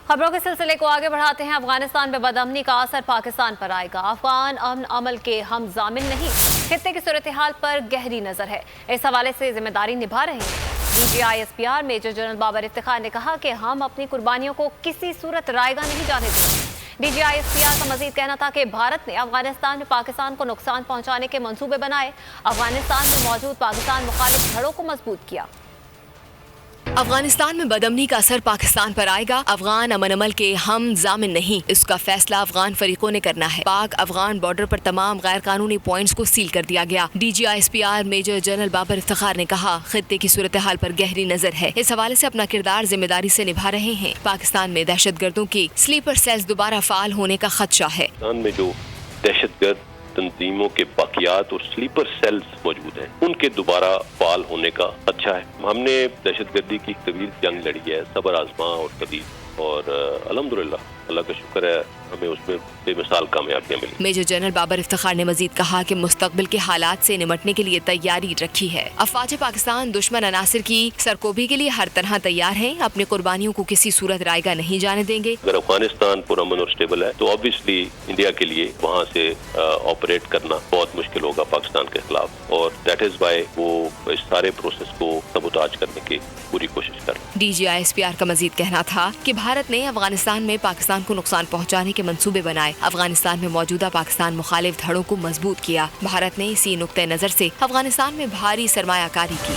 खबरों के सिलसिले को आगे बढ़ाते हैं। अफगानिस्तान में बदअमनी का असर पाकिस्तान पर आएगा। अफगान अमन अमल के हम जामिन नहीं, खित्ते की सूरत हाल पर गहरी नजर है। इस हवाले से जिम्मेदारी निभा रहे हैं DGISPR major general Babar Iftikhar ने कहा कि हम अपनी कुर्बानियों को किसी सूरत रायगा नहीं जाने देंगे। DGISPR का मजीद कहना था कि भारत ने अफगानिस्तान में पाकिस्तान को नुकसान पहुंचाने के मंसूबे बनाए, अफगानिस्तान में मौजूद पाकिस्तान मुखालिफ धड़ों को मजबूत किया। अफगानिस्तान में बदअमनी का असर पाकिस्तान पर आएगा। अफगान अमन अमल के हम जामिन नहीं, इसका फैसला अफगान फरीकों ने करना है। पाक अफगान बॉर्डर पर तमाम गैर कानूनी पॉइंट्स को सील कर दिया गया। DGISPR major general Babar Iftikhar ने कहा, खित्ते की सूरत हाल पर गहरी नजर है। इस हवाले से अपना किरदार जिम्मेदारी से निभा रहे हैं। पाकिस्तान में दहशतगर्दों की स्लीपर सेल्स दोबारा फाल होने का खदशा है। में जो दहशतगर्द तंजीमों के बाकियात और स्लीपर सेल्स मौजूद हैं, उनके दोबारा फाल होने का अच्छा है। हमने दहशतगर्दी की तवील जंग लड़ी है, सबर आजमा और कदीर, और अल्हम्दुलिल्लाह अल्लाह का शुक्र है हमें उसमें बेमिसाल कामयाबियां मिली। मेजर जनरल बाबर इफ्तिखार ने मजीद कहा कि मुस्तकबिल के हालात से निमटने के लिए तैयारी रखी है। अफवाज पाकिस्तान दुश्मन अनासिर की सरकोबी के लिए हर तरह तैयार हैं। अपनी कुर्बानियों को किसी सूरत रायगा नहीं जाने देंगे। अगर अफगानिस्तान पुरअमन और स्टेबल है तो ऑब्वियसली इंडिया के लिए वहाँ से ऑपरेट करना बहुत मुश्किल होगा पाकिस्तान के खिलाफ, और दैट इज वाई वो इस सारे प्रोसेस को सबूताज करने की पूरी कोशिश कर रहे हैं। DGISPR का मजीद कहना था कि भारत ने अफगानिस्तान में पाकिस्तान को नुकसान पहुंचाने के मंसूबे बनाए, अफगानिस्तान में मौजूदा पाकिस्तान मुखालिफ धड़ों को मजबूत किया। भारत ने इसी नुक्ते नजर से अफगानिस्तान में भारी सरमायाकारी की।